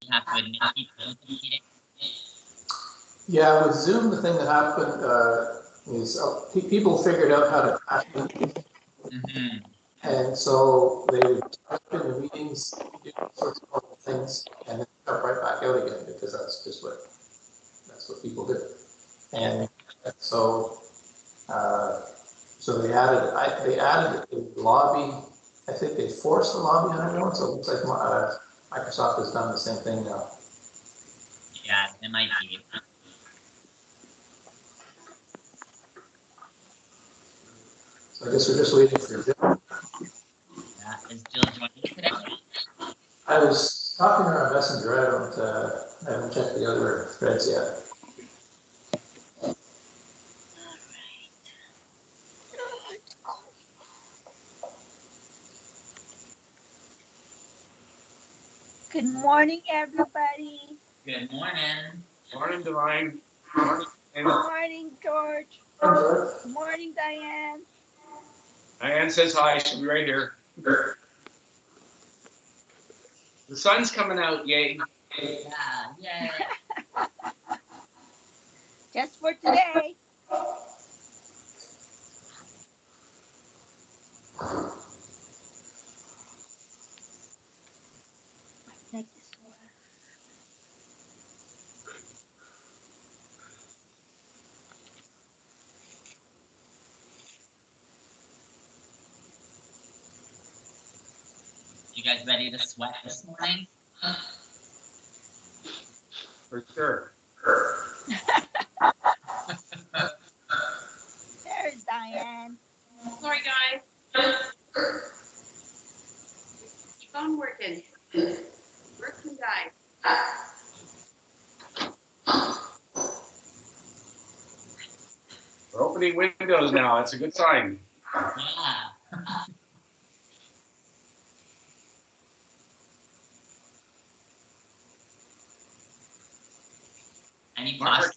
you have to admit people into the meeting? Yeah, with Zoom, the thing that happened is people figured out how to crash meetings. Mm-hmm. And so they would type in the meetings, do all sorts of horrible things, and then jump right back out again because that's what people do. And so so they added a lobby. I think they forced the lobby on everyone. So it looks like Microsoft has done the same thing now. Yeah, it might be. So I guess we're just waiting for Jill. Yeah, is Jill joining today? I was talking to her on Messenger. I haven't checked the other threads yet. Good morning, everybody. Good morning. Morning, Divine. Good morning, George. Good morning, Diane. Diane says hi. She'll be right here. The sun's coming out, yay. Yeah, yay. Just for today. Thank you, sir. You guys ready to sweat this morning? For sure. There's Diane. Sorry, guys. Keep on working. Working, guys. We're opening windows now. That's a good sign. Yeah. Any questions?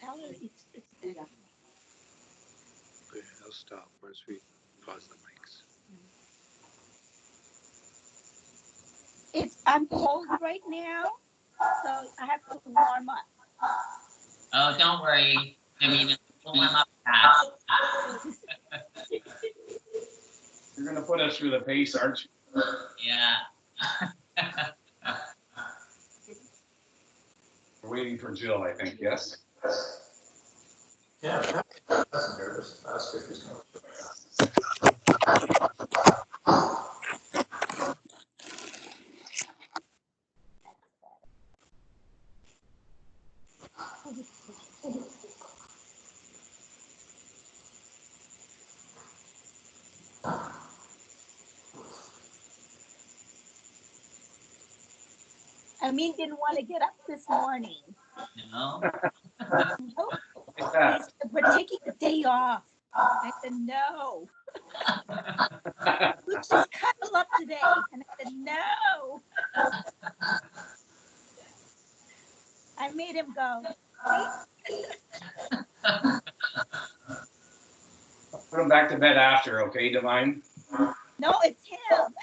Tell her it's Yeah. Okay, I'll stop once we pause the mics. I'm cold right now, so I have to warm up. Oh, don't worry. I mean, we'll warm up fast. You're going to put us through the pace, aren't you? Yeah. We're waiting for Jill, I think, yes? Yeah, Messenger. Just ask her if she's going to. I mean, didn't want to get up this morning. No? Like He said, we're taking the day off. I said, no. that. Let's just cuddle up today. And I said, no. I made him go. Put him back to bed after, okay, Divine? No, it's him.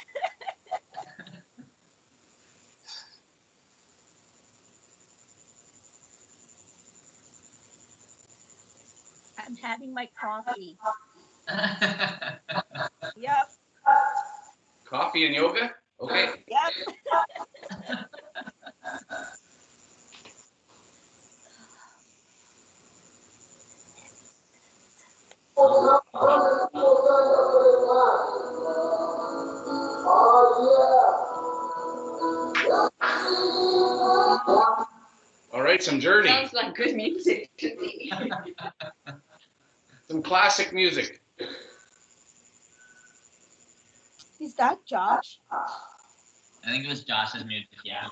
I'm having my coffee. Yep. Coffee and yoga? Okay. Yep. All right, some Journey. Sounds like good music to me. Some classic music. Is that Josh? I think it was Josh's music, yeah.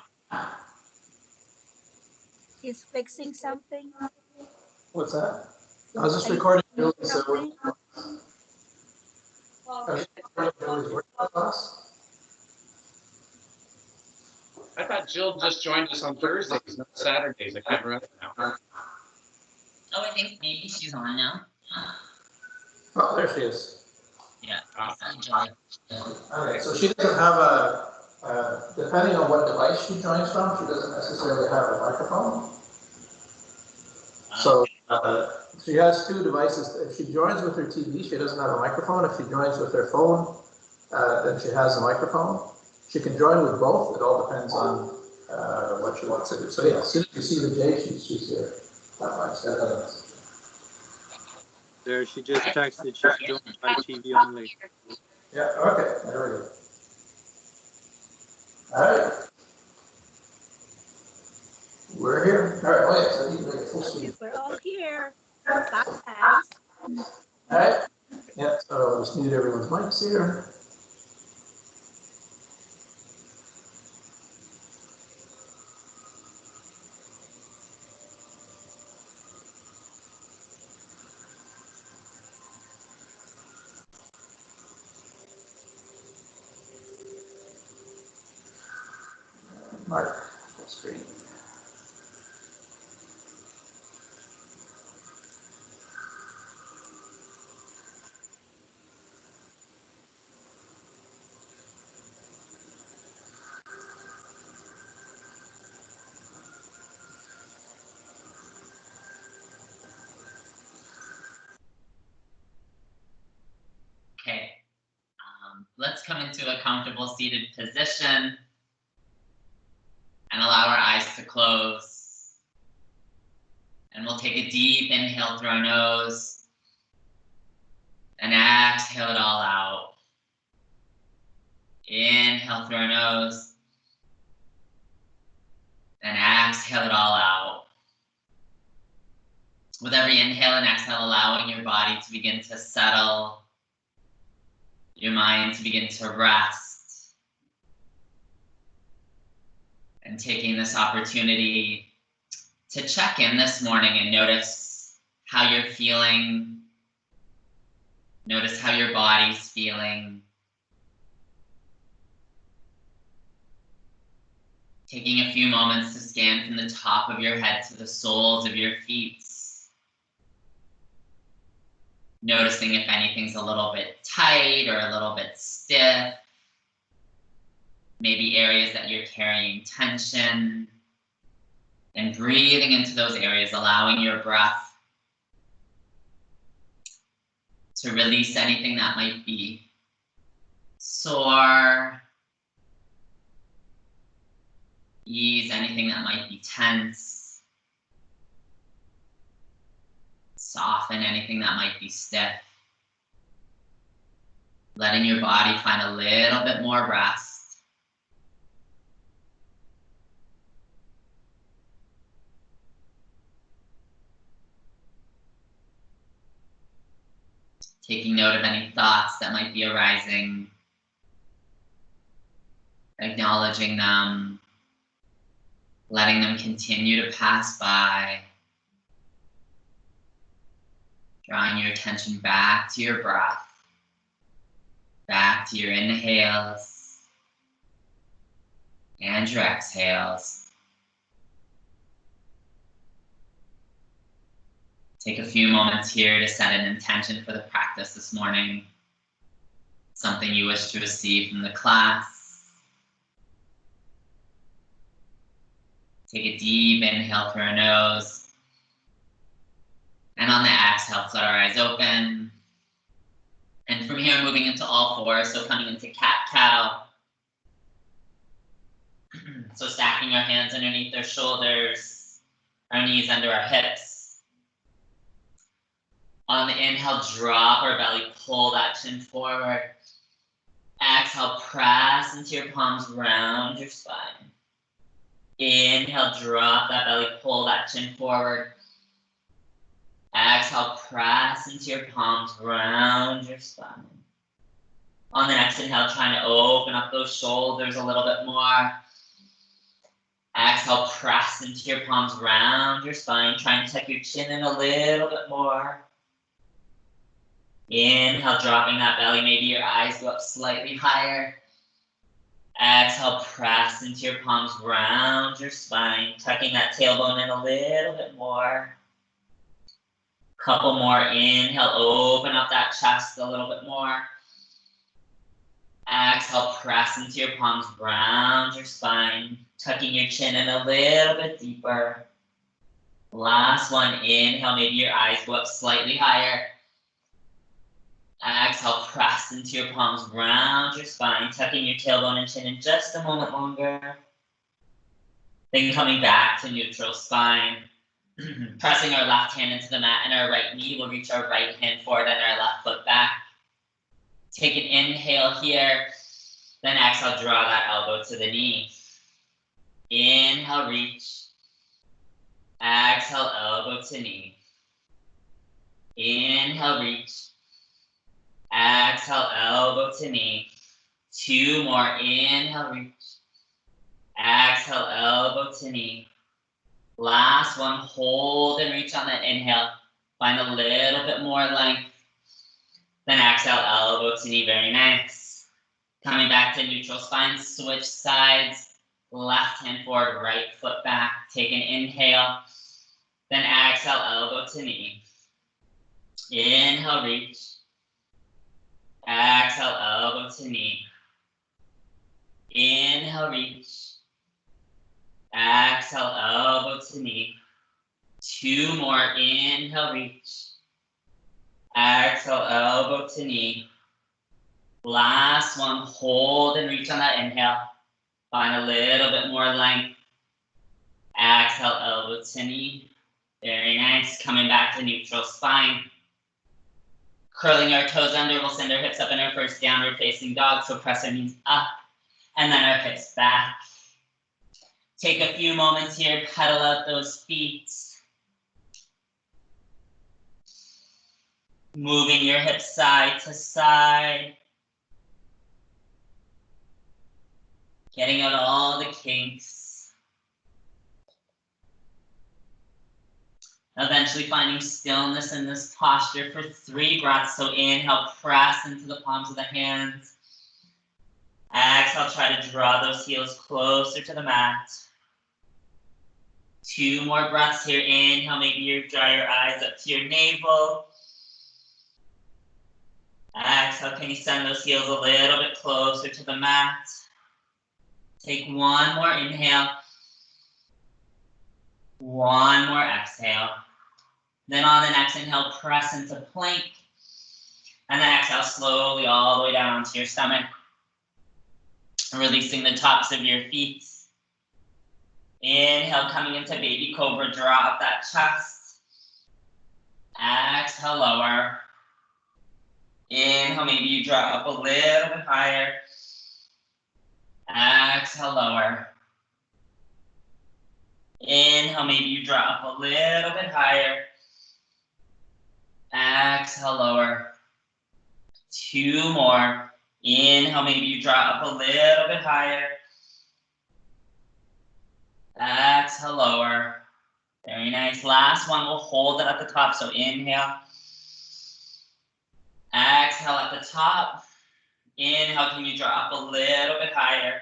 He's fixing something. What's that? I was just Are you recording doing Julie's something? work class. I thought Jill just joined us on Thursdays, not Saturdays. I can't remember now. Oh, I think maybe she's on now. Oh, there she is. Yeah. Ah. I see Jill. Okay, so she doesn't have a Depending on what device she joins from, she doesn't necessarily have a microphone. So she has two devices. If she joins with her TV, she doesn't have a microphone. If she joins with her phone, then she has a microphone. She can join with both. It all depends on what she wants to do. So yeah, as soon as you see the J, she's here. There, she just texted. She's joined by TV only. Yeah, okay, there we go. All right. We're here. All right, oh yeah, so you can make it full screen. We're all here. Bye, guys. All right. Yeah, so I'll just mute everyone's mics here. Mark, full screen. Okay. Let's come into a comfortable seated position and allow our eyes to close. And we'll take a deep inhale through our nose and exhale it all out. Inhale through our nose and exhale it all out. With every inhale and exhale, allowing your body to begin to settle, your mind to begin to rest, and taking this opportunity to check in this morning and notice how you're feeling. Notice how your body's feeling. Taking a few moments to scan from the top of your head to the soles of your feet. Noticing if anything's a little bit tight or a little bit stiff. Maybe areas that you're carrying tension. And breathing into those areas, allowing your breath to release anything that might be sore. Ease anything that might be tense. Soften anything that might be stiff. Letting your body find a little bit more rest. Taking note of any thoughts that might be arising. Acknowledging them. Letting them continue to pass by. Drawing your attention back to your breath, back to your inhales and your exhales. Take a few moments here to set an intention for the practice this morning, something you wish to receive from the class. Take a deep inhale through our nose. And on the exhale, let our eyes open. And from here, moving into all fours, so coming into cat-cow. So stacking our hands underneath our shoulders, our knees under our hips. On the inhale, drop our belly, pull that chin forward. Exhale, press into your palms, round your spine. Inhale, drop that belly, pull that chin forward. Exhale, press into your palms, round your spine. On the next inhale, trying to open up those shoulders a little bit more. Exhale, press into your palms, round your spine, trying to tuck your chin in a little bit more. Inhale, dropping that belly, maybe your eyes go up slightly higher. Exhale, press into your palms, round your spine, tucking that tailbone in a little bit more. Couple more. Inhale, open up that chest a little bit more. Exhale, press into your palms, round your spine, tucking your chin in a little bit deeper. Last one, inhale, maybe your eyes go up slightly higher. Exhale, press into your palms, round your spine, tucking your tailbone and chin in just a moment longer. Then coming back to neutral spine. Pressing our left hand into the mat and our right knee, we'll reach our right hand forward and our left foot back. Take an inhale here, then exhale, draw that elbow to the knee. Inhale, reach. Exhale, elbow to knee. Inhale, reach. Exhale, elbow to knee. 2 more. Inhale, reach. Exhale, elbow to knee. Last one. Hold and reach on that inhale. Find a little bit more length. Then exhale, elbow to knee. Very nice. Coming back to neutral spine. Switch sides. Left hand forward, right foot back. Take an inhale. Then exhale, elbow to knee. Inhale, reach. Exhale, elbow to knee. Inhale, reach. Exhale, elbow to knee. 2 more. Inhale, reach. Exhale, elbow to knee. Last one. Hold and reach on that inhale. Find a little bit more length. Exhale, elbow to knee. Very nice. Coming back to neutral spine. Curling our toes under, we'll send our hips up in our first downward facing dog. So press our knees up and then our hips back. Take a few moments here, pedal out those feet. Moving your hips side to side. Getting out all the kinks. Eventually finding stillness in this posture for 3 breaths. So inhale, press into the palms of the hands. Exhale, try to draw those heels closer to the mat. 2 more breaths here. Inhale, maybe you draw your eyes up to your navel. Exhale, can you send those heels a little bit closer to the mat? Take 1 more inhale. 1 more exhale. Then on the next inhale, press into plank. And then exhale slowly all the way down onto your stomach. Releasing the tops of your feet. Inhale, coming into baby cobra, draw up that chest. Exhale, lower. Inhale, maybe you draw up a little bit higher. Exhale, lower. Inhale, maybe you draw up a little bit higher. Exhale, lower. 2 more. Inhale, maybe you draw up a little bit higher. Exhale, lower. Very nice. Last one, we'll hold it at the top. So inhale. Exhale at the top. Inhale, can you draw up a little bit higher?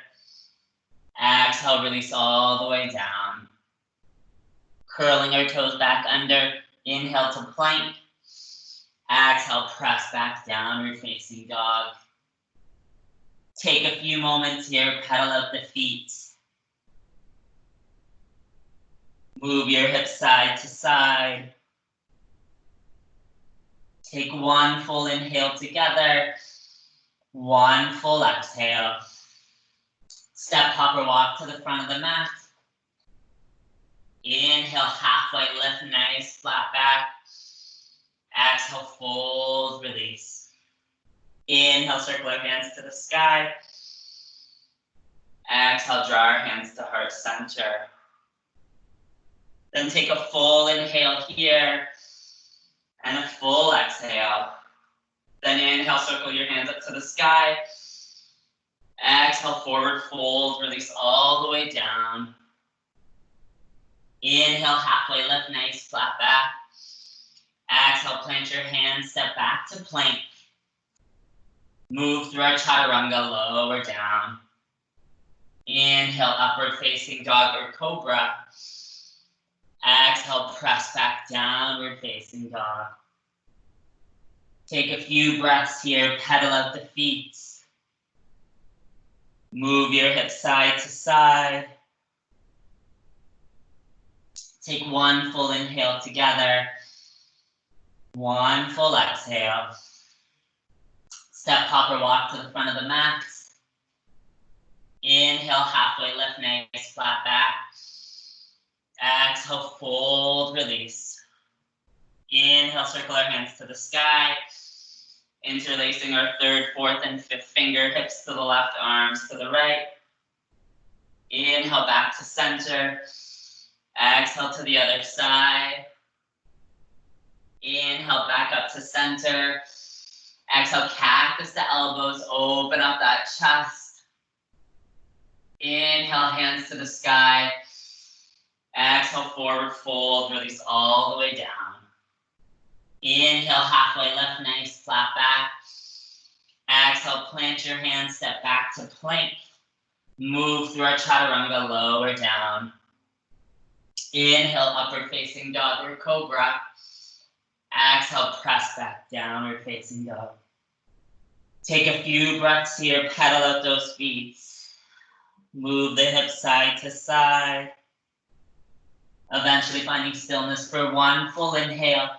Exhale, release all the way down. Curling our toes back under. Inhale to plank. Exhale, press back downward facing dog. Take a few moments here, pedal out the feet. Move your hips side to side. Take 1 full inhale together. 1 full exhale. Step, hop, or walk to the front of the mat. Inhale, halfway lift, nice, flat back. Exhale, fold, release. Inhale, circle our hands to the sky. Exhale, draw our hands to heart center. Then take a full inhale here and a full exhale. Then inhale, circle your hands up to the sky. Exhale, forward fold, release all the way down. Inhale, halfway lift, nice, flat back. Exhale, plant your hands, step back to plank. Move through our chaturanga, lower down. Inhale, upward facing dog or cobra. Exhale, press back, downward facing dog. Take a few breaths here, pedal out the feet. Move your hips side to side. Take one full inhale together. One full exhale. Step, hop, or walk to the front of the mat. Inhale, halfway lift, nice flat back. Exhale, fold, release. Inhale, circle our hands to the sky. Interlacing our third, fourth, and fifth finger, hips to the left, arms to the right. Inhale, back to center. Exhale to the other side. Inhale, back up to center. Exhale, cactus to elbows, open up that chest. Inhale, hands to the sky. Exhale, forward fold, release all the way down. Inhale, halfway lift, nice flat back. Exhale, plant your hands, step back to plank. Move through our chaturanga, lower down. Inhale, upward facing dog or cobra. Exhale, press back, downward facing dog. Take a few breaths here, pedal out those feet. Move the hips side to side. Eventually finding stillness for one full inhale.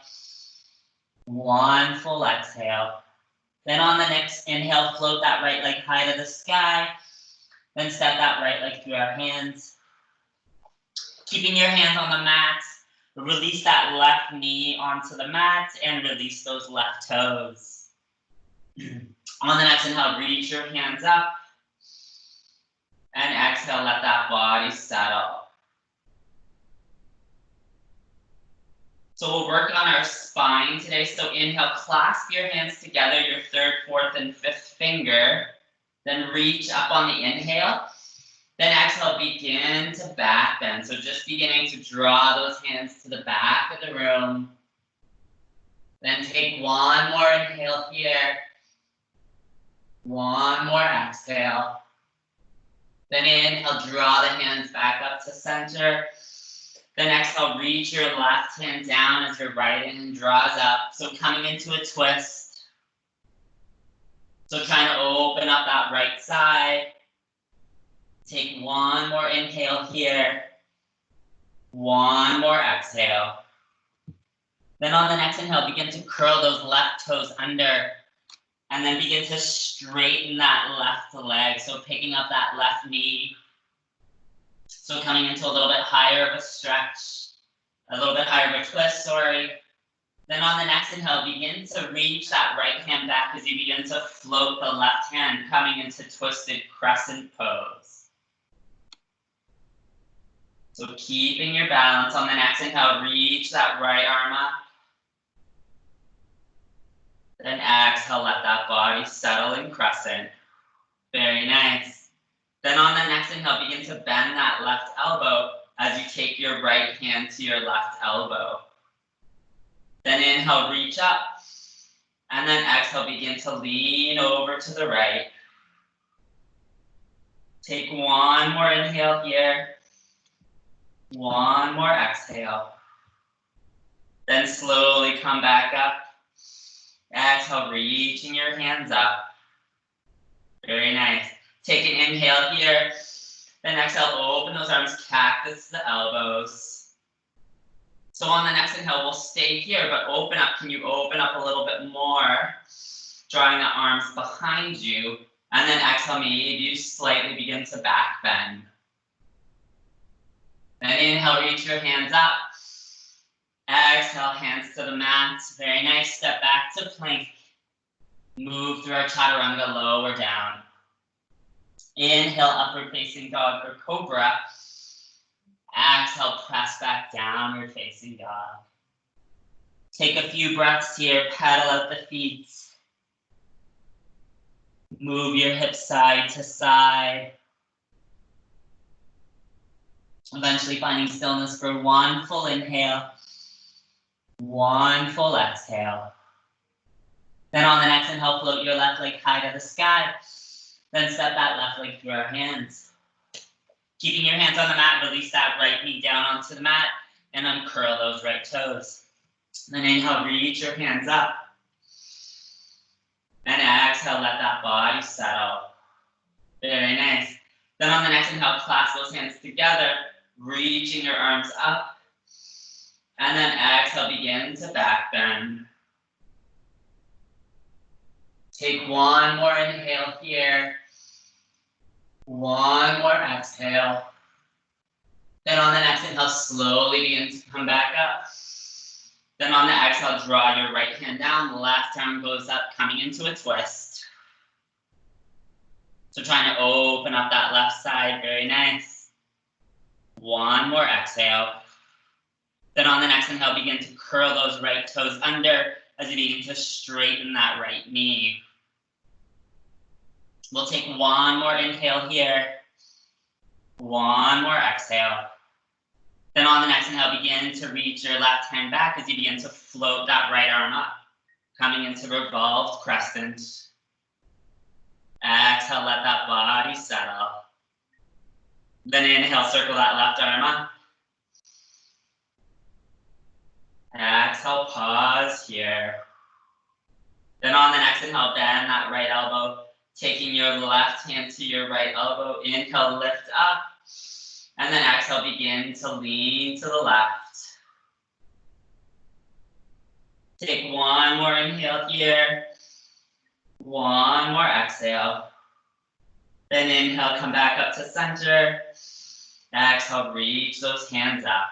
One full exhale. Then on the next inhale, float that right leg high to the sky. Then step that right leg through our hands. Keeping your hands on the mat. Release that left knee onto the mat and release those left toes. On the next inhale, reach your hands up. And exhale, let that body settle. So we'll work on our spine today. So inhale, clasp your hands together, your third, fourth, and fifth finger. Then reach up on the inhale. Then exhale, begin to back bend. So just beginning to draw those hands to the back of the room. Then take one more inhale here. One more exhale. Then inhale, draw the hands back up to center. Then exhale, reach your left hand down as your right hand draws up. So coming into a twist. So trying to open up that right side. Take one more inhale here. One more exhale. Then on the next inhale, begin to curl those left toes under. And then begin to straighten that left leg. So picking up that left knee. So coming into a little bit higher of a stretch, a little bit higher of a twist, sorry. Then on the next inhale, begin to reach that right hand back as you begin to float the left hand, coming into twisted crescent pose. So keeping your balance. On the next inhale, reach that right arm up. Then exhale, let that body settle in crescent. Very nice. Then on the next inhale, begin to bend that left elbow as you take your right hand to your left elbow. Then inhale, reach up. And then exhale, begin to lean over to the right. Take one more inhale here. One more exhale. Then slowly come back up. Exhale, reaching your hands up. Very nice. Take an inhale here. Then exhale, open those arms, cactus the elbows. So on the next inhale, we'll stay here, but open up. Can you open up a little bit more? Drawing the arms behind you. And then exhale, maybe you slightly begin to back bend. Then inhale, reach your hands up. Exhale, hands to the mat. Very nice. Step back to plank. Move through our chaturanga, lower down. Inhale, upward facing dog or cobra. Exhale, press back, downward facing dog. Take a few breaths here, pedal out the feet. Move your hips side to side. Eventually finding stillness for one full inhale. One full exhale. Then on the next inhale, float your left leg high to the sky. Then step that left leg through our hands. Keeping your hands on the mat, release that right knee down onto the mat and uncurl those right toes. Then inhale, reach your hands up. And exhale, let that body settle. Very nice. clasp those hands together, reaching your arms up. And then exhale, begin to back bend. Take one more inhale here. One more exhale. Then on the next inhale, slowly begin to come back up. Then on the exhale, draw your right hand down, left arm goes up, coming into a twist. So trying to open up that left side, very nice. One more exhale. Then on the next inhale, begin to curl those right toes under as you begin to straighten that right knee. We'll take one more inhale here. One more exhale. Then on the next inhale, begin to reach your left hand back as you begin to float that right arm up, coming into revolved crescent. Exhale, let that body settle. Then inhale, circle that left arm up. Exhale, pause here. Then on the next inhale, bend that right elbow, taking your left hand to your right elbow. Inhale, lift up. And then exhale, begin to lean to the left. Take one more inhale here. One more exhale. Then inhale, come back up to center. Exhale, reach those hands up.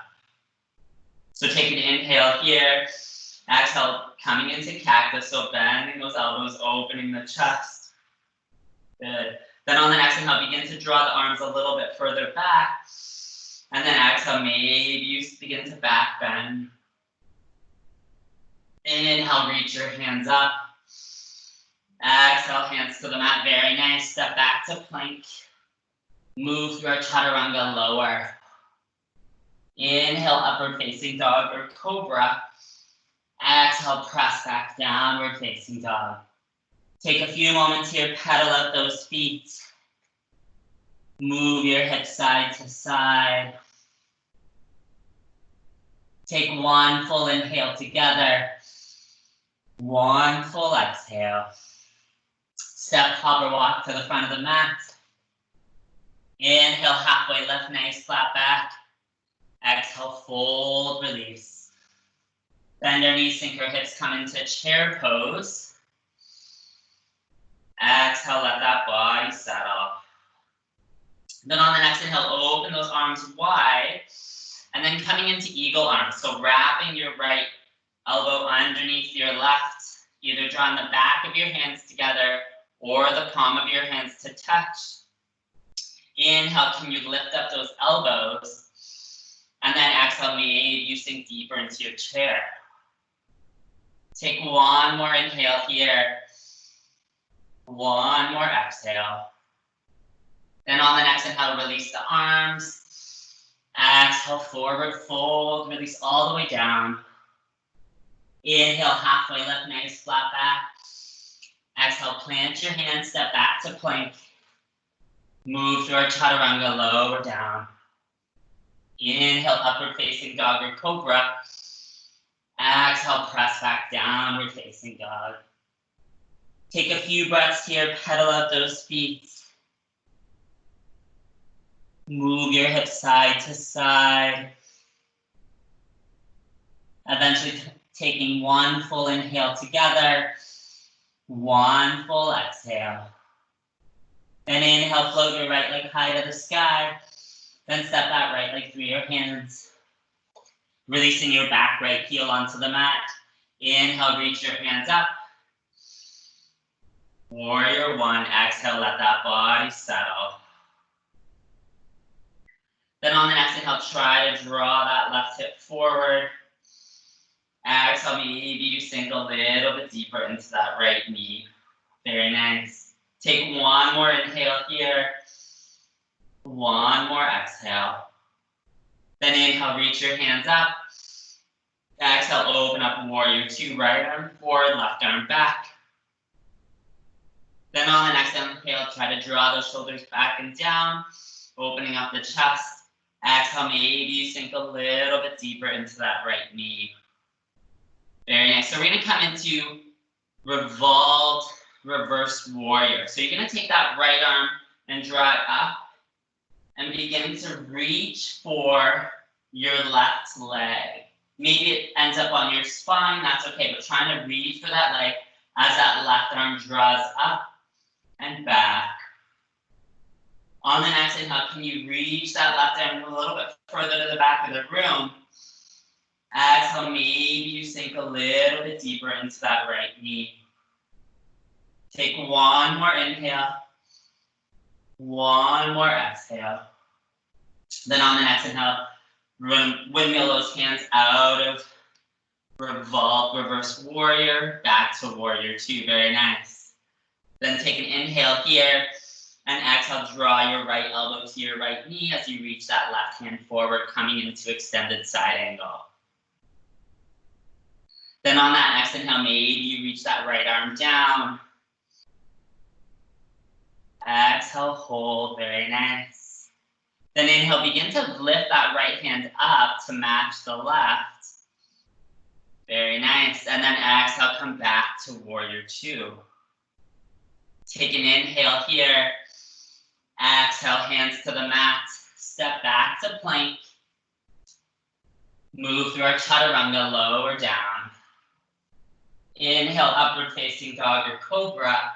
So take an inhale here. Exhale, coming into cactus, so bending those elbows, opening the chest. Good. Then on the next inhale, begin to draw the arms a little bit further back. And then exhale, maybe you begin to back bend. Inhale, reach your hands up. Exhale, hands to the mat, very nice. Step back to plank. Move through our chaturanga lower. Inhale, upward facing dog or cobra. Exhale, press back, downward facing dog. Take a few moments here, pedal out those feet. Move your hips side to side. Take one full inhale together. One full exhale. Step, hop, or walk to the front of the mat. Inhale, halfway lift, nice flat back. Exhale, fold, release. Bend your knees, sink your hips, come into chair pose. Exhale, let that body settle. Then on the next inhale, open those arms wide. And then coming into eagle arms. So wrapping your right elbow underneath your left. Either drawing the back of your hands together or the palm of your hands to touch. Inhale, can you lift up those elbows? And then exhale, maybe you sink deeper into your chair. Take one more inhale here. One more exhale. Then on the next inhale, release the arms. Exhale, forward fold, release all the way down. Inhale, halfway lift, nice flat back. Exhale, plant your hands, step back to plank. Move to our chaturanga, lower down. Inhale, upward facing dog or cobra. Exhale, press back, downward facing dog. Take a few breaths here, pedal out those feet. Move your hips side to side. Eventually taking one full inhale together. One full exhale. Then inhale, float your right leg high to the sky. Then step that right leg through your hands. Releasing your back right heel onto the mat. Inhale, reach your hands up. Warrior one, exhale, let that body settle. Then on the next inhale, try to draw that left hip forward. Exhale, maybe you sink a little bit deeper into that right knee. Very nice. Take one more inhale here. One more exhale. Then inhale, reach your hands up. Exhale, open up warrior two, right arm forward, left arm back. Then on the next inhale, try to draw those shoulders back and down, opening up the chest. Exhale, maybe you sink a little bit deeper into that right knee. Very nice. So we're going to come into revolved reverse warrior. So you're going to take that right arm and draw it up. and begin to reach for your left leg. Maybe it ends up on your spine, that's okay, but trying to reach for that leg as that left arm draws up and back. On the next inhale, can you reach that left arm a little bit further to the back of the room? Exhale, maybe you sink a little bit deeper into that right knee. Take one more inhale. One more exhale. Then on the next inhale, windmill those hands out of revolve, reverse warrior, back to warrior two. Very nice. Then take an inhale here and exhale, draw your right elbow to your right knee as you reach that left hand forward, coming into extended side angle. Then on that next inhale, maybe you reach that right arm down. Exhale, hold, very nice. Then inhale, begin to lift that right hand up to match the left. Very nice. And then exhale, come back to warrior two. Take an inhale here. Exhale, hands to the mat. Step back to plank. Move through our chaturanga, lower down. Inhale, upward facing dog or cobra.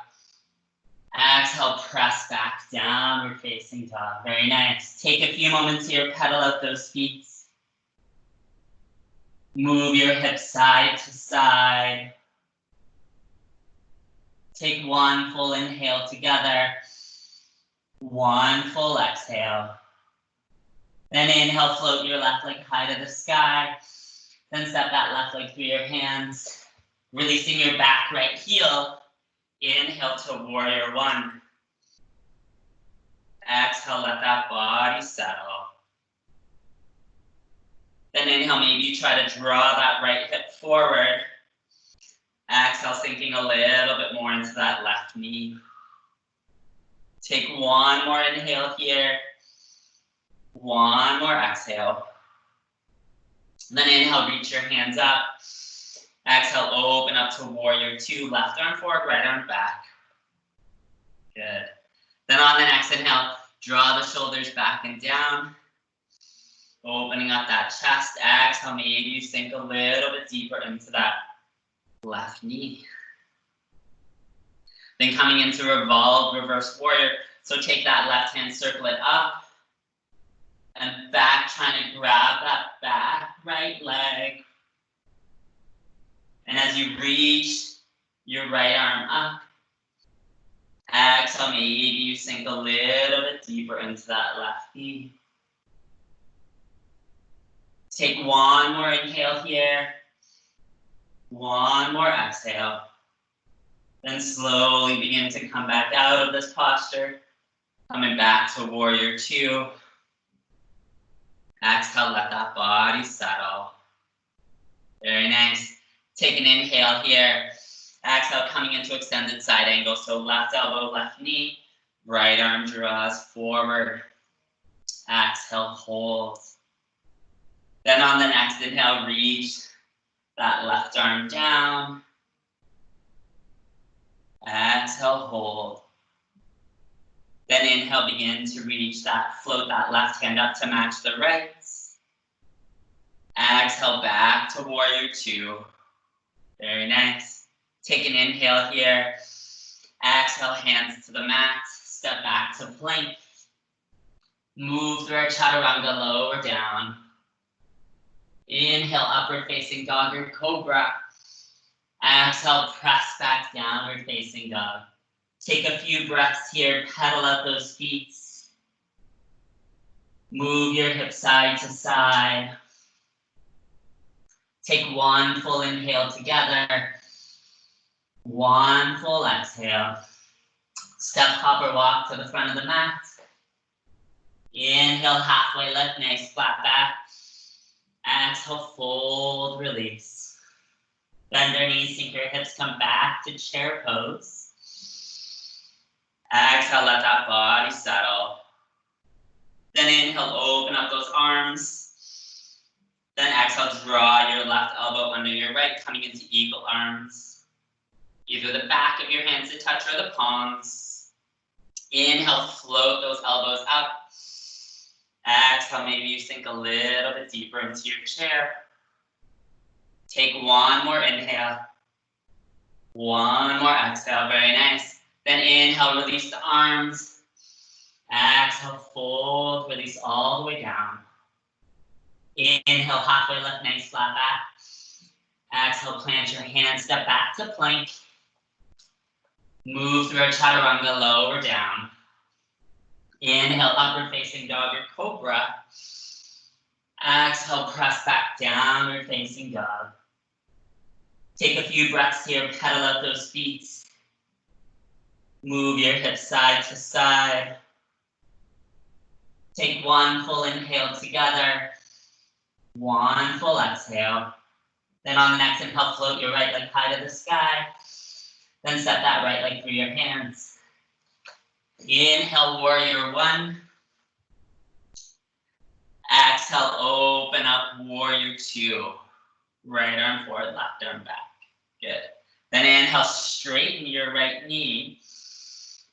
Exhale, press back, downward facing dog. Very nice. Take a few moments here, pedal out those feet. Move your hips side to side. Take one full inhale together. One full exhale. Then inhale, float your left leg high to the sky. Then step that left leg through your hands. Releasing your back right heel. Inhale to warrior one. Exhale, let that body settle. Then inhale, maybe you try to draw that right hip forward. Exhale, sinking a little bit more into that left knee. Take one more inhale here. One more exhale. Then inhale, reach your hands up. Exhale, open up to warrior two. Left arm forward, right arm back. Good. Then on the next inhale, draw the shoulders back and down. Opening up that chest. Exhale, maybe you sink a little bit deeper into that left knee. Then coming into revolve, reverse warrior. So take that left hand, circle it up and back, trying to grab that back right leg. And as you reach your right arm up, exhale, maybe you sink a little bit deeper into that left knee. Take one more inhale here. One more exhale. Then slowly begin to come back out of this posture. Coming back to warrior two. Exhale, let that body settle. Very nice. Take an inhale here. Exhale, coming into extended side angle. So left elbow, left knee. Right arm draws forward. Exhale, hold. Then on the next inhale, reach that left arm down. Exhale, hold. Then inhale, begin to reach that, float that left hand up to match the right. Exhale, back to warrior two. Very nice. Take an inhale here. Exhale, hands to the mat. Step back to plank. Move through our chaturanga, lower down. Inhale, upward facing dog or cobra. Exhale, press back, downward facing dog. Take a few breaths here, pedal out those feet. Move your hips side to side. Take one full inhale together. One full exhale. Step, hop, or walk to the front of the mat. Inhale, halfway lift, nice flat back. Exhale, fold, release. Bend your knees, sink your hips, come back to chair pose. Exhale, let that body settle. Then inhale, open up those arms. Then exhale, draw your left elbow under your right, coming into eagle arms. Either the back of your hands to touch or the palms. Inhale, float those elbows up. Exhale, maybe you sink a little bit deeper into your chair. Take one more inhale. One more exhale, very nice. Then inhale, release the arms. Exhale, fold, release all the way down. Inhale, halfway lift, nice flat back. Exhale, plant your hands, step back to plank. Move through a chaturanga, lower down. Inhale, upward facing dog or cobra. Exhale, press back, downward facing dog. Take a few breaths here, pedal out those feet. Move your hips side to side. Take one full inhale together. One full exhale. Then on the next inhale, float your right leg high to the sky. Then step that right leg through your hands. Inhale, warrior one. Exhale, open up, warrior two. Right arm forward, left arm back. Good. Then inhale, straighten your right knee.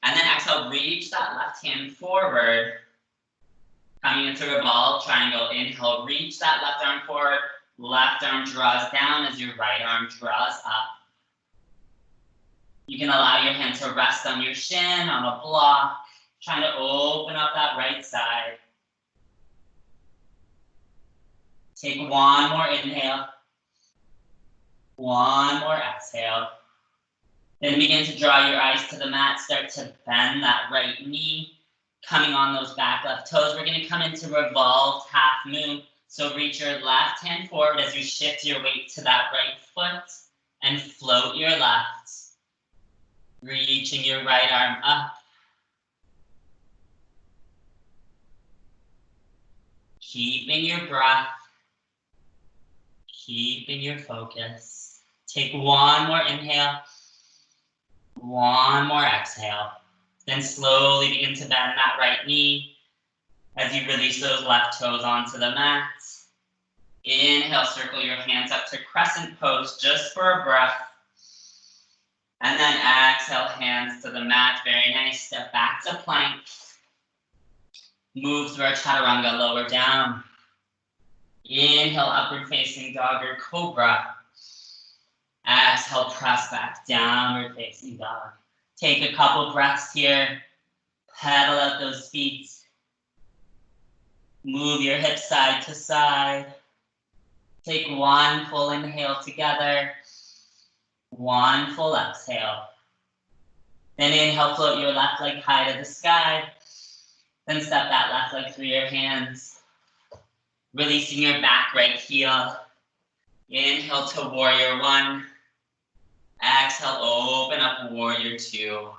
And then exhale, reach that left hand forward. Coming into revolve triangle. Inhale, reach that left arm forward. Left arm draws down as your right arm draws up. You can allow your hand to rest on your shin, on a block. Trying to open up that right side. Take one more inhale. One more exhale. Then begin to draw your eyes to the mat. Start to bend that right knee. Coming on those back left toes. We're going to come into revolved half moon. So reach your left hand forward as you shift your weight to that right foot. And float your left. Reaching your right arm up. Keeping your breath. Keeping your focus. Take one more inhale. One more exhale. Then slowly begin to bend that right knee as you release those left toes onto the mat. Inhale, circle your hands up to crescent pose just for a breath. And then exhale, hands to the mat. Very nice. Step back to plank. Move through our chaturanga, lower down. Inhale, upward facing dog or cobra. Exhale, press back, downward facing dog. Take a couple breaths here. Pedal out those feet. Move your hips side to side. Take one full inhale together. One full exhale. Then inhale, float your left leg high to the sky. Then step that left leg through your hands. Releasing your back right heel. Inhale to warrior one. Exhale, open up warrior two.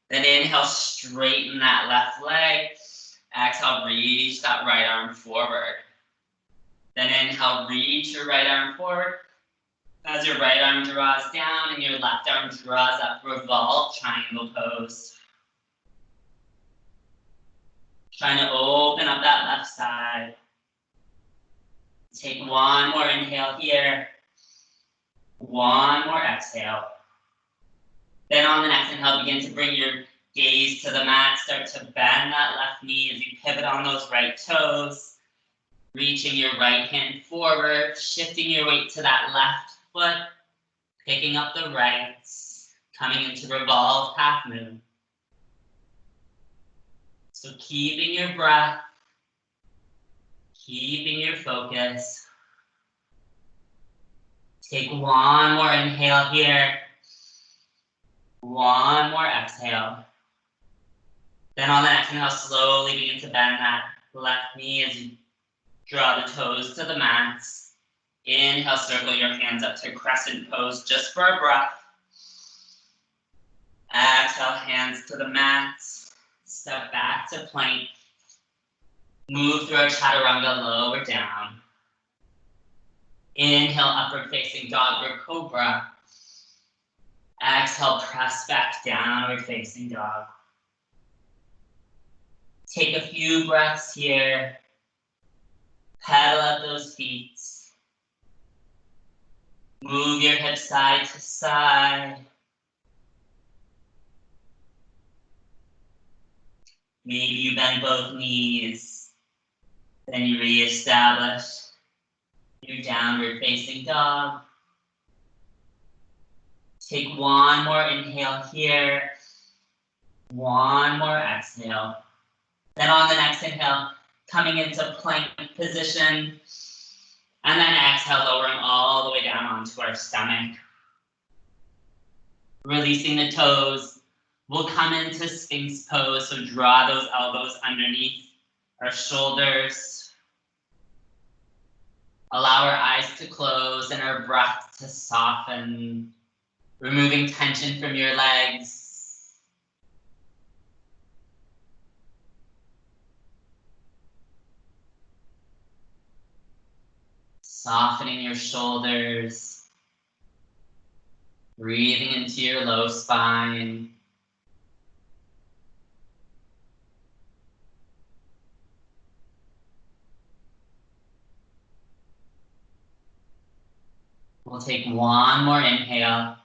Then inhale, straighten that left leg. Exhale, reach that right arm forward. Then inhale, reach your right arm forward. As your right arm draws down and your left arm draws up, revolve triangle pose. Trying to open up that left side. Take one more inhale here. One more exhale. Then on the next inhale, begin to bring your gaze to the mat. Start to bend that left knee as you pivot on those right toes. Reaching your right hand forward, shifting your weight to that left foot, picking up the right, coming into revolved half moon. So keeping your breath, keeping your focus. Take one more inhale here. One more exhale. Then on the next inhale, slowly begin to bend that left knee as you draw the toes to the mat. Inhale, circle your hands up to crescent pose just for a breath. Exhale, hands to the mat. Step back to plank. Move through our chaturanga, lower down. Inhale, upward facing dog or cobra. Exhale, press back, downward facing dog. Take a few breaths here. Pedal out those feet. Move your hips side to side. Maybe you bend both knees. Then you reestablish your downward facing dog. Take one more inhale here. One more exhale. Then on the next inhale, coming into plank position. And then exhale, lowering all the way down onto our stomach. Releasing the toes. We'll come into Sphinx pose, so draw those elbows underneath our shoulders. Allow our eyes to close and our breath to soften, removing tension from your legs. Softening your shoulders. Breathing into your low spine. We'll take one more inhale.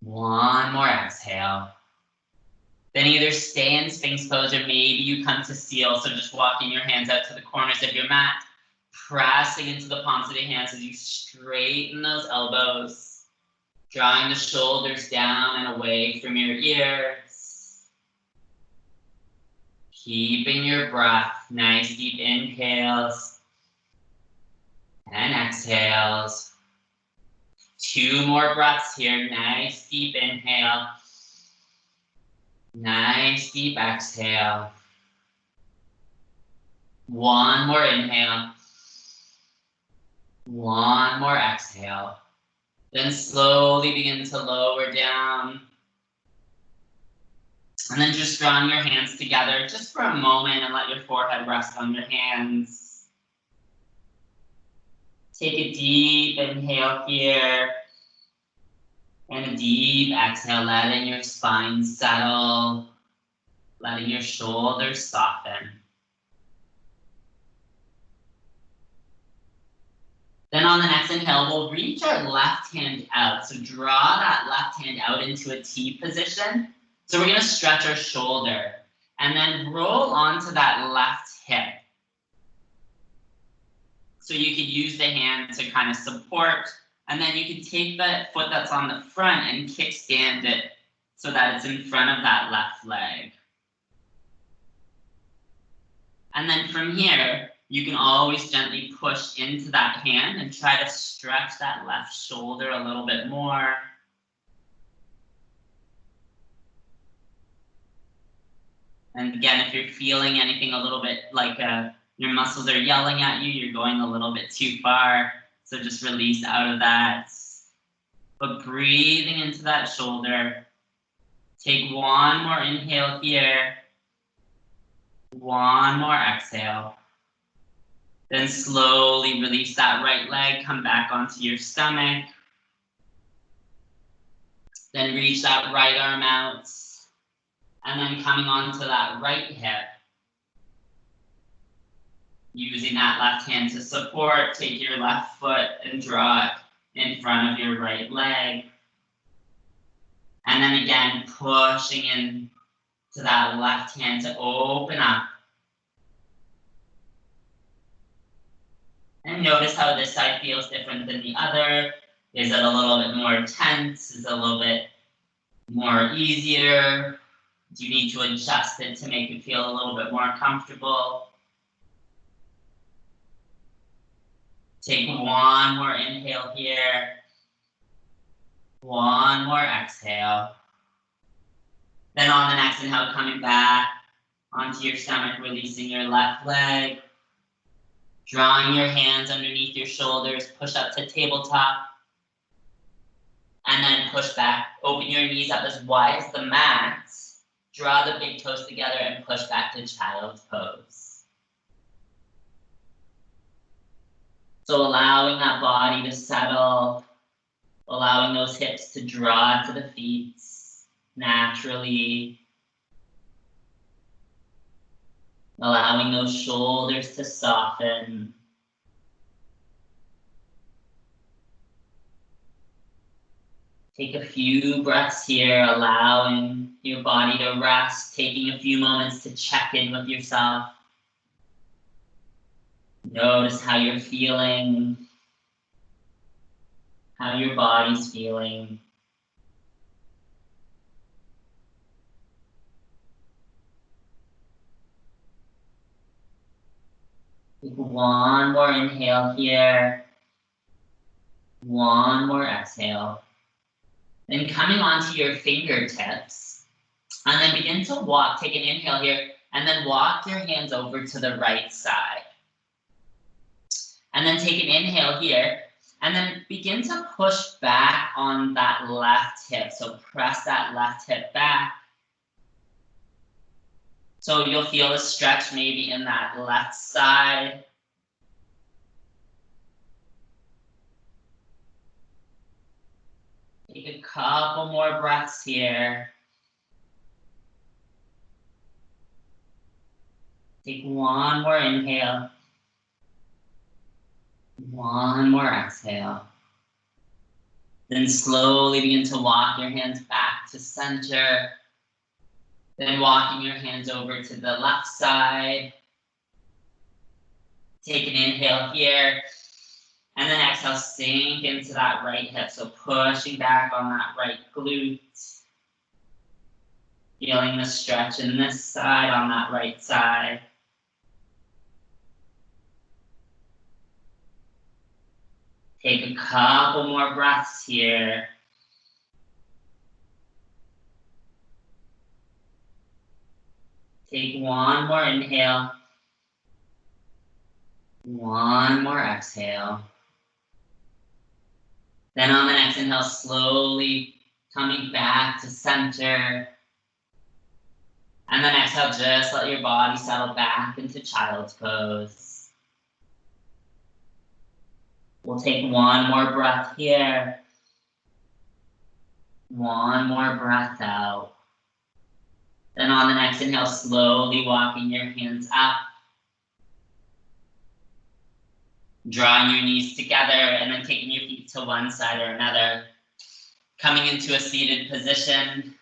One more exhale. Then either stay in Sphinx pose or maybe you come to seal. So just walking your hands out to the corners of your mat, pressing into the palms of your hands as you straighten those elbows, drawing the shoulders down and away from your ears. Keeping your breath, nice deep inhales and exhales. 2 more breaths here. Nice deep inhale. Nice deep exhale. 1 more inhale. 1 more exhale. Then slowly begin to lower down. And then just drawing your hands together just for a moment and let your forehead rest on your hands. Take a deep inhale here. And a deep exhale, letting your spine settle. Letting your shoulders soften. Then on the next inhale, we'll reach our left hand out. So draw that left hand out into a T position. So we're going to stretch our shoulder and then roll onto that left hip. So you could use the hand to kind of support, and then you can take the foot that's on the front and kickstand it so that it's in front of that left leg. And then from here, you can always gently push into that hand and try to stretch that left shoulder a little bit more. And again, if you're feeling anything a little bit like your muscles are yelling at you, you're going a little bit too far, so just release out of that. But breathing into that shoulder. Take 1 more inhale here. 1 more exhale. Then slowly release that right leg, come back onto your stomach. Then reach that right arm out. And then coming onto that right hip. Using that left hand to support, take your left foot and draw it in front of your right leg. And then again, pushing in to that left hand to open up. And notice how this side feels different than the other. Is it a little bit more tense? Is it a little bit more easier? Do you need to adjust it to make it feel a little bit more comfortable? Take 1 more inhale here. 1 more exhale. Then on the next inhale, coming back onto your stomach, releasing your left leg. Drawing your hands underneath your shoulders, push up to tabletop. And then push back. Open your knees up as wide as the mat. Draw the big toes together and push back to child's pose. So allowing that body to settle, allowing those hips to draw to the feet naturally. Allowing those shoulders to soften. Take a few breaths here, allowing your body to rest, taking a few moments to check in with yourself. Notice how you're feeling, how your body's feeling. Take one more inhale here. One more exhale. Then coming onto your fingertips, and then begin to walk. Take an inhale here, and then walk your hands over to the right side. And then take an inhale here, and then begin to push back on that left hip. So press that left hip back. So you'll feel a stretch maybe in that left side. Take a couple more breaths here. Take one more inhale. One more exhale. Then slowly begin to walk your hands back to center. Then walking your hands over to the left side. Take an inhale here. And then exhale, sink into that right hip. So pushing back on that right glute. Feeling the stretch in this side on that right side. Take a couple more breaths here. Take one more inhale. One more exhale. Then on the next inhale, slowly coming back to center. And then exhale, just let your body settle back into child's pose. We'll take one more breath here. One more breath out. Then on the next inhale, slowly walking your hands up. Drawing your knees together and then taking your feet to one side or another. Coming into a seated position.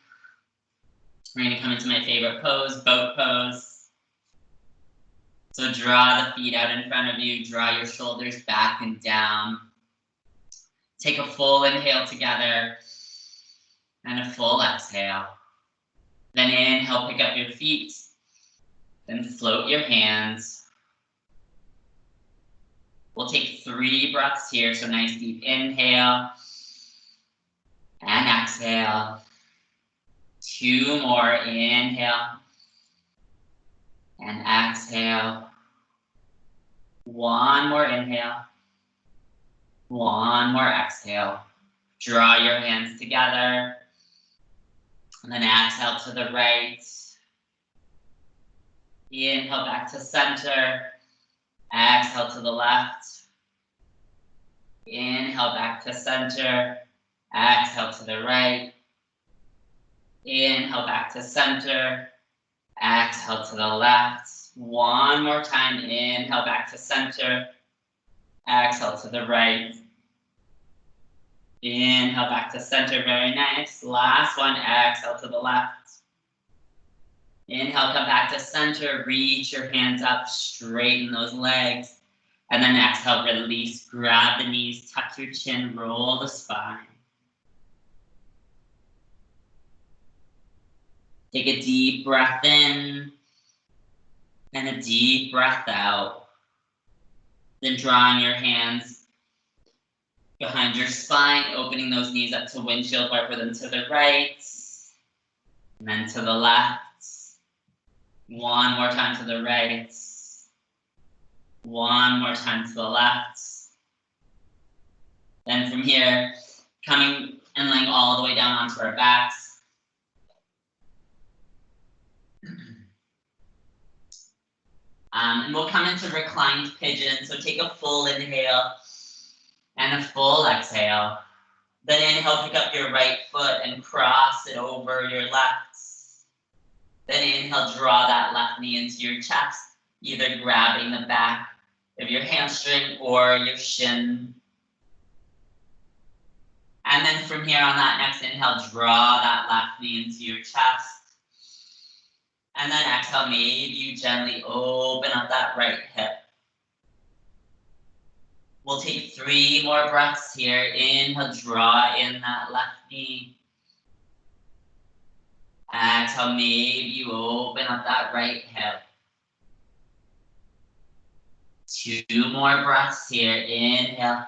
We're going to come into my favorite pose, boat pose. So draw the feet out in front of you. Draw your shoulders back and down. Take a full inhale together and a full exhale. Then inhale, pick up your feet. Then float your hands. We'll take 3 breaths here, so nice deep inhale and exhale. 2 more, inhale and exhale. 1 more inhale, 1 more exhale. Draw your hands together and then exhale to the right. Inhale back to center. Exhale to the left. Inhale back to center. Exhale to the right. Inhale back to center. Exhale to the left. 1 more time. Inhale back to center. Exhale to the right. Inhale back to center. Very nice. Last one. Exhale to the left. Inhale, come back to center, reach your hands up, straighten those legs. And then exhale, release, grab the knees, tuck your chin, roll the spine. Take a deep breath in and a deep breath out. Then drawing your hands behind your spine, opening those knees up to windshield wiper them to the right, and then to the left. 1 more time to the right. 1 more time to the left. Then from here, coming and laying all the way down onto our backs. And we'll come into reclined pigeon. So take a full inhale and a full exhale. Then inhale, pick up your right foot and cross it over your left. Then inhale, draw that left knee into your chest, either grabbing the back of your hamstring or your shin. And then from here on that next inhale, draw that left knee into your chest. And then exhale, maybe you gently open up that right hip. We'll take 3 more breaths here. Inhale, draw in that left knee. Exhale, maybe you open up that right hip. 2 more breaths here. Inhale.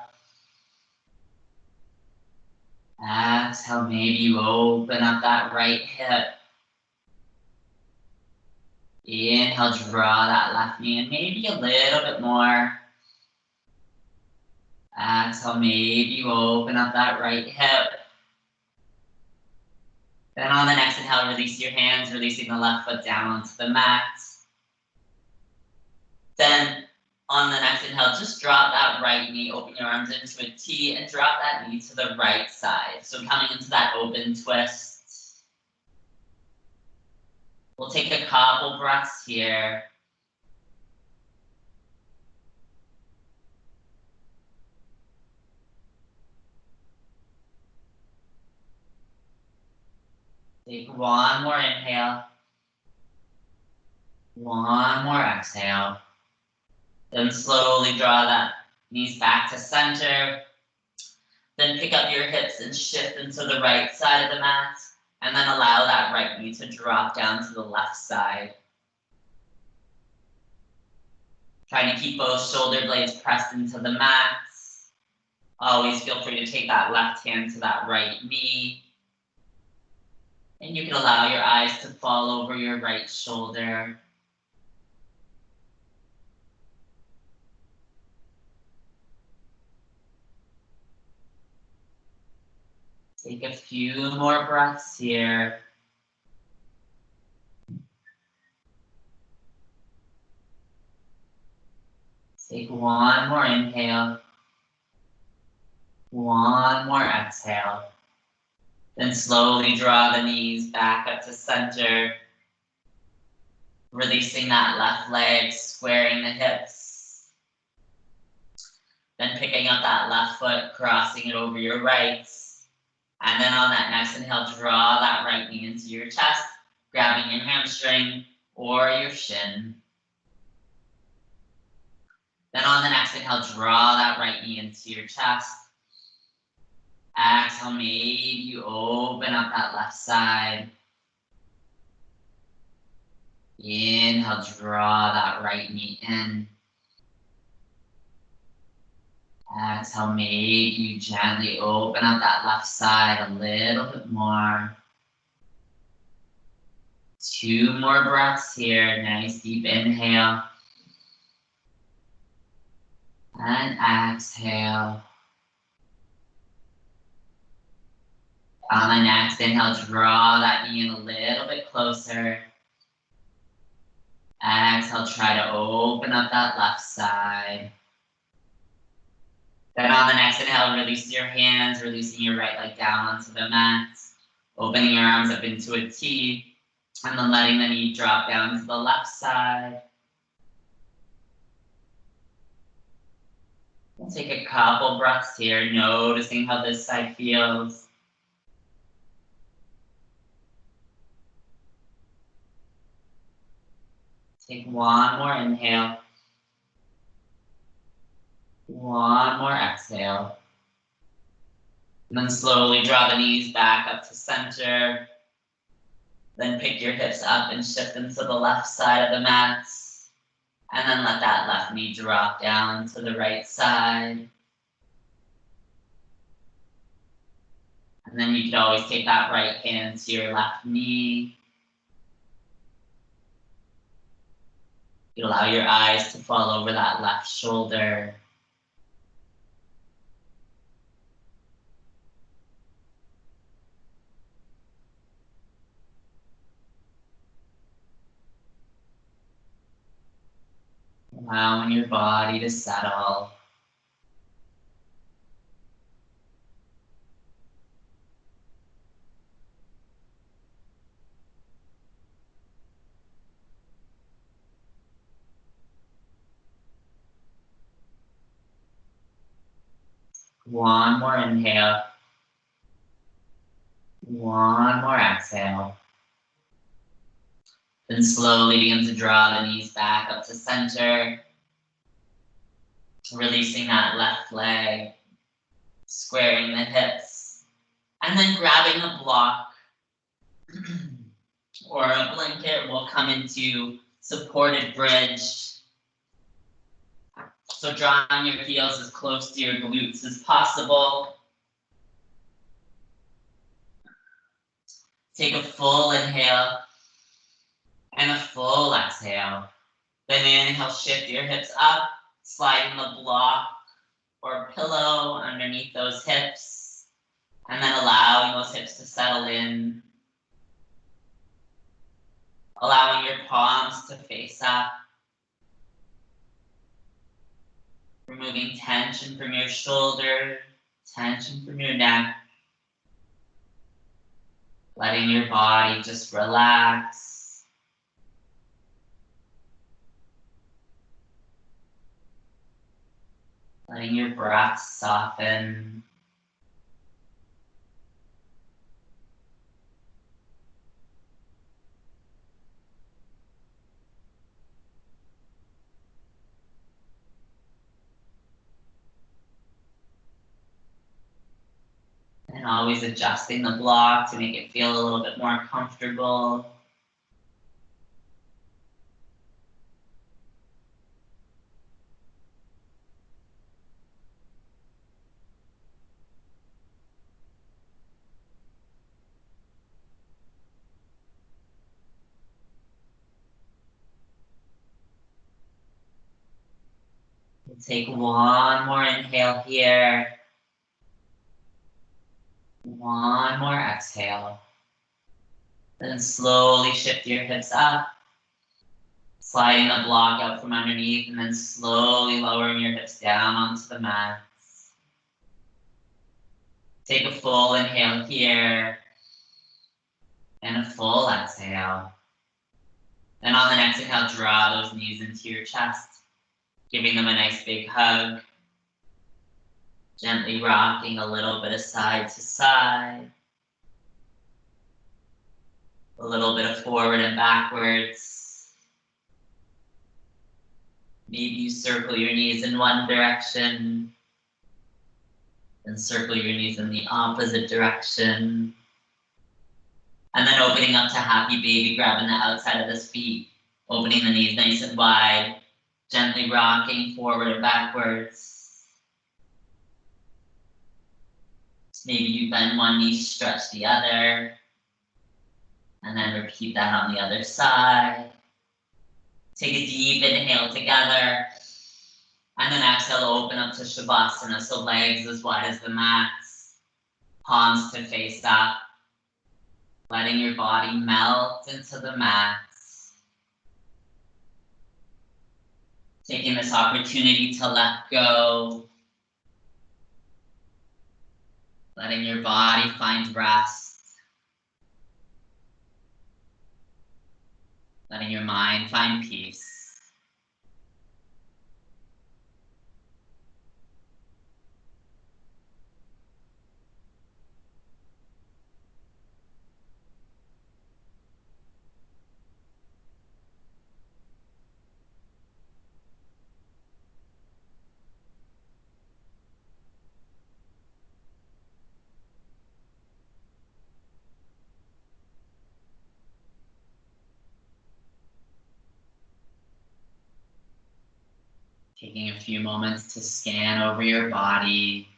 Exhale, maybe you open up that right hip. Inhale, draw that left knee and maybe a little bit more. Exhale, maybe you open up that right hip. Then on the next inhale, release your hands, releasing the left foot down onto the mat. Then on the next inhale, just drop that right knee, open your arms into a T and drop that knee to the right side. So coming into that open twist. We'll take a couple breaths here. Take 1 more inhale. 1 more exhale. Then slowly draw that knees back to center. Then pick up your hips and shift into the right side of the mat. And then allow that right knee to drop down to the left side. Trying to keep both shoulder blades pressed into the mat. Always feel free to take that left hand to that right knee. And you can allow your eyes to fall over your right shoulder. Take a few more breaths here. Take 1 more inhale. 1 more exhale. Then slowly draw the knees back up to center. Releasing that left leg, squaring the hips. Then picking up that left foot, crossing it over your right. And then on that next inhale, draw that right knee into your chest, grabbing your hamstring or your shin. Then on the next inhale, draw that right knee into your chest. Exhale, maybe you open up that left side. Inhale, draw that right knee in. Exhale, maybe you gently open up that left side a little bit more. 2 more breaths here. Nice deep inhale. And exhale. On the next inhale, draw that knee in a little bit closer. Exhale, try to open up that left side. Then on the next inhale, release your hands, releasing your right leg down onto the mat. Opening your arms up into a T. And then letting the knee drop down to the left side. We'll take a couple breaths here, noticing how this side feels. Take 1 more inhale. 1 more exhale. And then slowly draw the knees back up to center. Then pick your hips up and shift them to the left side of the mat. And then let that left knee drop down to the right side. And then you can always take that right hand to your left knee. You allow your eyes to fall over that left shoulder. Allowing your body to settle. One more inhale. One more exhale. Then slowly begin to draw the knees back up to center. Releasing that left leg. Squaring the hips. And then grabbing a block or a blanket, we'll come into supported bridge. So drawing your heels as close to your glutes as possible. Take a full inhale and a full exhale. Then inhale, shift your hips up, sliding the block or pillow underneath those hips, and then allowing those hips to settle in. Allowing your palms to face up. Removing tension from your shoulder, tension from your neck. Letting your body just relax. Letting your breath soften. And always adjusting the block to make it feel a little bit more comfortable. We'll take one more inhale here. One more exhale. Then slowly shift your hips up. Sliding the block out from underneath and then slowly lowering your hips down onto the mat. Take a full inhale here. And a full exhale. Then on the next inhale, draw those knees into your chest. Giving them a nice big hug. Gently rocking a little bit of side to side. A little bit of forward and backwards. Maybe you circle your knees in one direction. And circle your knees in the opposite direction. And then opening up to happy baby, grabbing the outside of the feet. Opening the knees nice and wide. Gently rocking forward and backwards. Maybe you bend one knee, stretch the other. And then repeat that on the other side. Take a deep inhale together. And then exhale, open up to Shavasana. So legs as wide as the mat. Palms to face up. Letting your body melt into the mat. Taking this opportunity to let go. Letting your body find rest. Letting your mind find peace. Taking a few moments to scan over your body.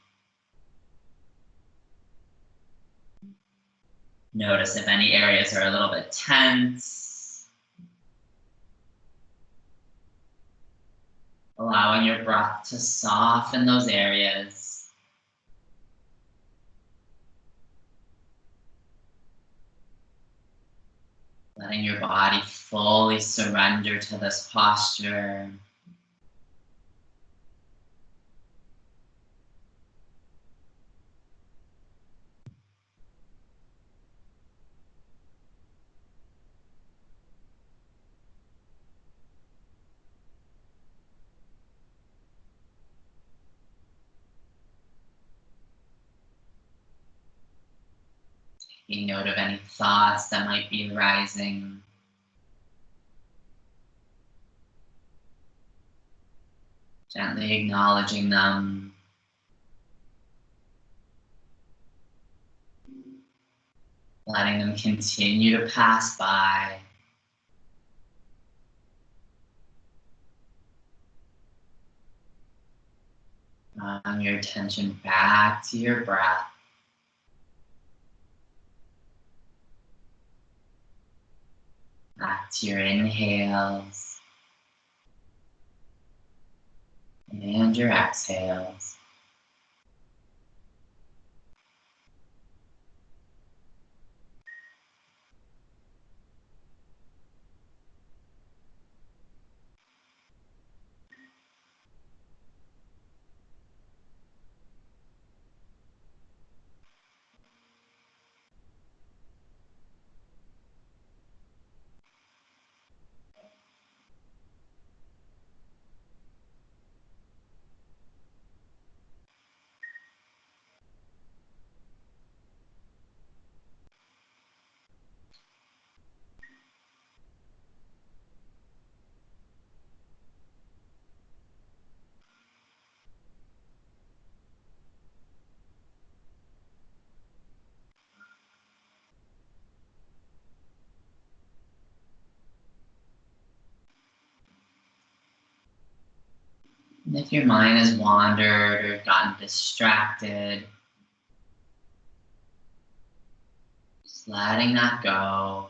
Notice if any areas are a little bit tense. Allowing your breath to soften those areas. Letting your body fully surrender to this posture. Taking note of any thoughts that might be arising. Gently acknowledging them. Letting them continue to pass by. Drawing your attention back to your breath. Back to your inhales. And your exhales. And if your mind has wandered or gotten distracted, just letting that go.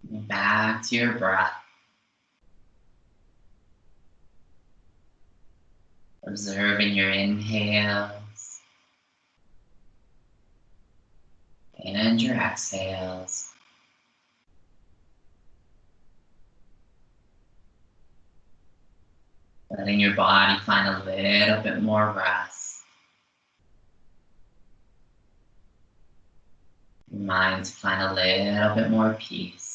And back to your breath. Observing your inhales and your exhales. Letting your body find a little bit more rest. Your mind to find a little bit more peace.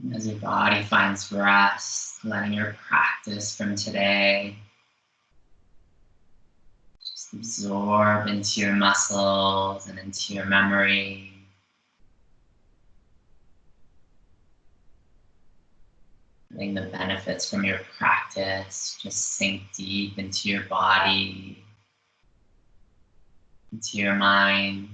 And as your body finds rest, letting your practice from today just absorb into your muscles and into your memory. Letting the benefits from your practice just sink deep into your body, into your mind.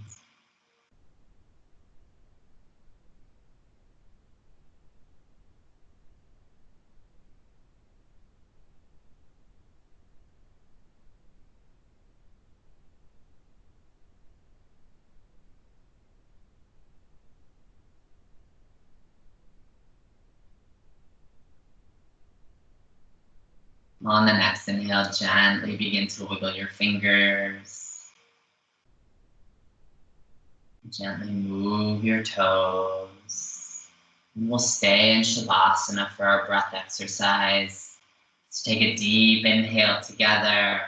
On the next inhale, gently begin to wiggle your fingers. Gently move your toes. And we'll stay in Shavasana for our breath exercise. Let's take a deep inhale together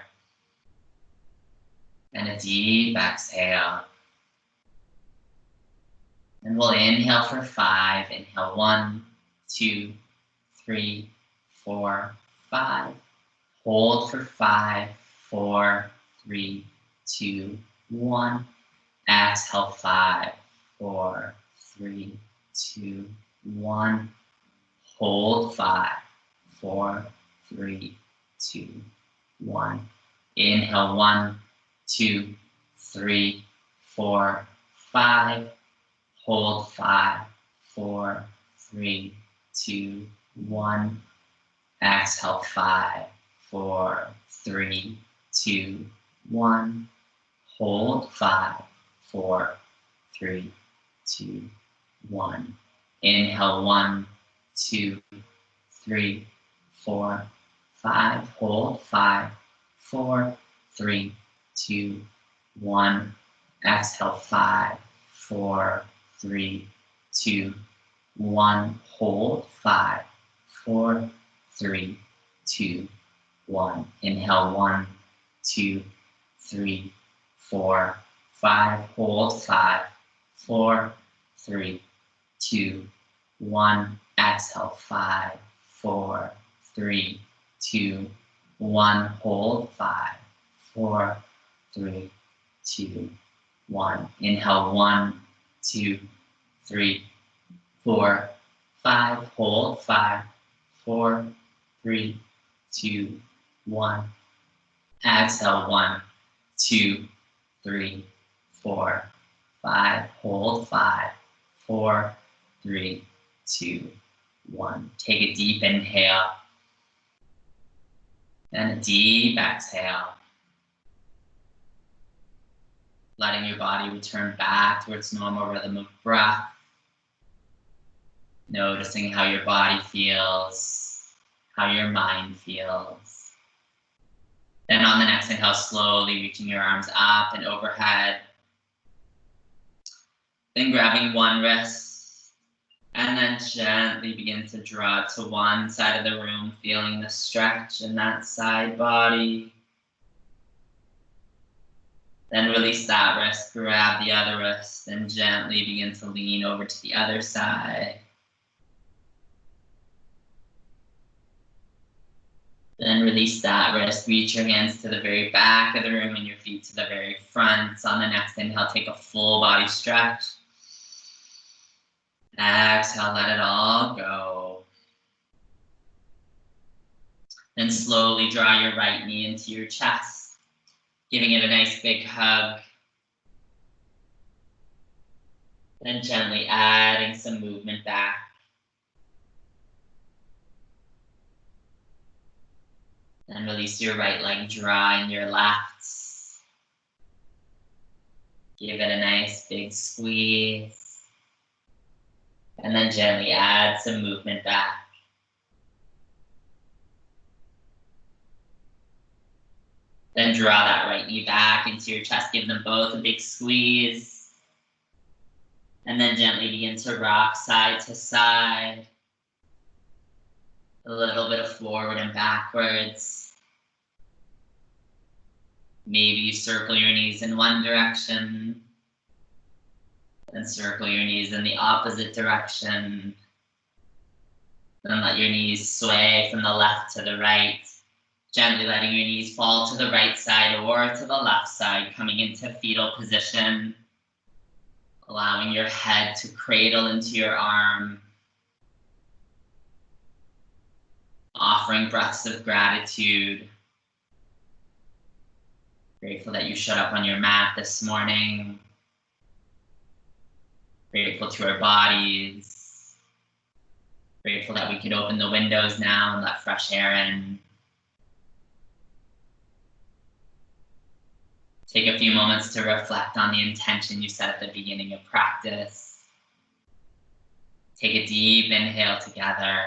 and a deep exhale. And we'll inhale for 5. Inhale 1, 2, 3, 4, 5. Hold for 5, 4, 3, 2, 1. Exhale 5, 4, 3, 2, 1. Hold 5, 4, 3, 2, 1. Inhale, 1, 2, 3, 4, 5. Hold 5, 4, 3, 2, 1. Exhale 5, 4, 3, 2, 1. Hold 5, 4, 3, 2, 1. Inhale 1, 2, 3, 4, 5. Hold 5, 4, 3, 2, 1. Exhale 5, 4, 3, 2, 1. Hold 5, 4, 3, 2, 1. Inhale 1, 2, 3, 4, 5. Hold 5, 4, 3, 2, 1. Exhale 5, 4, 3, 2, 1. Hold 5, 4, 3, 2, 1. Inhale 1, 2, 3, 4, 5. Hold 5, 4, 3, 2, 1. Exhale 1, 2, 3, 4, 5. Hold 5, 4, 3, 2, 1. Take a deep inhale and a deep exhale. Letting your body return back to its normal rhythm of breath. Noticing how your body feels, how your mind feels. Then on the next inhale, slowly reaching your arms up and overhead. Then grabbing one wrist and then gently begin to draw it to one side of the room, feeling the stretch in that side body. Then release that wrist, grab the other wrist, and gently begin to lean over to the other side. Then release that wrist, reach your hands to the very back of the room and your feet to the very front. On the next inhale, take a full body stretch. Exhale, let it all go. Then slowly draw your right knee into your chest, giving it a nice big hug. Then gently adding some movement back. Then release your right leg, drawing your left. Give it a nice big squeeze. And then gently add some movement back. Then draw that right knee back into your chest. Give them both a big squeeze. And then gently begin to rock side to side. A little bit of forward and backwards. Maybe you circle your knees in one direction. Then circle your knees in the opposite direction. Then let your knees sway from the left to the right. Gently letting your knees fall to the right side or to the left side, coming into fetal position. Allowing your head to cradle into your arm. Offering breaths of gratitude. Grateful that you showed up on your mat this morning. Grateful to our bodies. Grateful that we could open the windows now and let fresh air in. Take a few moments to reflect on the intention you set at the beginning of practice. Take a deep inhale together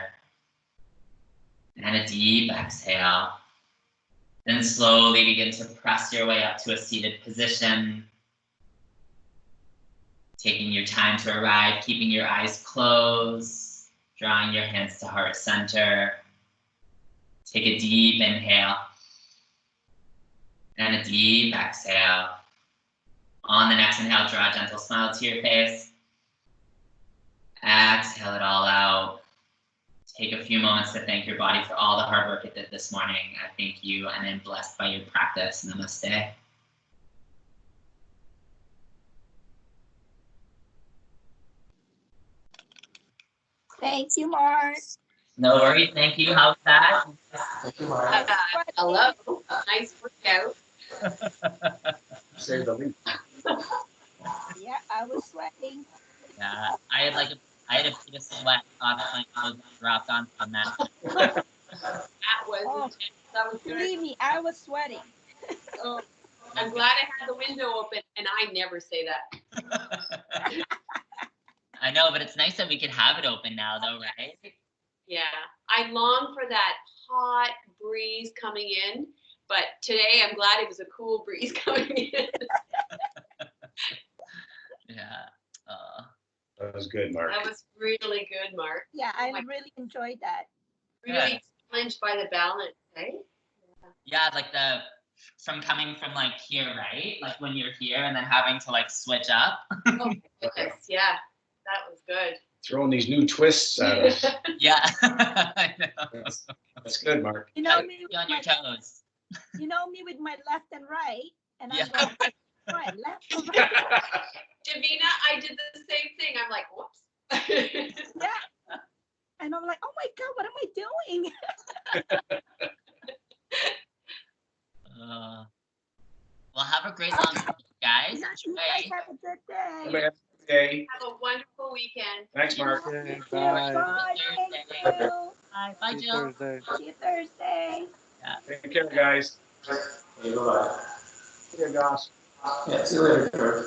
and a deep exhale. Then slowly begin to press your way up to a seated position. Taking your time to arrive, keeping your eyes closed, drawing your hands to heart center. Take a deep inhale and a deep exhale. On the next inhale, draw a gentle smile to your face. Exhale it all out. Take a few moments to thank your body for all the hard work it did this morning. I thank you and I'm blessed by your practice. Namaste. Thank you, Mark. No worries. Thank you. How's that? Thank you, Mark. Hello. Nice workout. Save the leak. Yeah, I was sweating. Yeah, I had a bit of sweat off my clothes dropped on that. That was Oh. intense. That was good. Believe me, I was sweating. Oh, I'm glad I had the window open, and I never say that. I know, but it's nice that we could have it open now, though, right? Yeah, I long for that hot breeze coming in, but today I'm glad it was a cool breeze coming in. Yeah. That was good, Mark. That was really good, Mark. Yeah, I my- really enjoyed that. Really challenged by the balance, eh? Yeah, like from coming from like here, right? Like when you're here and then having to like switch up. Oh my goodness, yeah, that was good. Throwing these new twists at us. Yeah. I know. That's good, Mark. You know me with Be on your my, toes. you know me with my left and right, and I'm Yeah. going right, left and right. Davina, I did the same thing. I'm like, whoops. Yeah. And I'm like, oh my God, what am I doing? Well, have a great long week, guys. You guys have a good day. Okay. Have a wonderful weekend. Thanks, Mark. Okay, Thank you. bye. Bye. Thank you. Bye. Bye, See you Jill. Thursday. See you Thursday. Take care, guys. Okay, bye-bye. See you, Josh. Yeah, see you later, Kurt.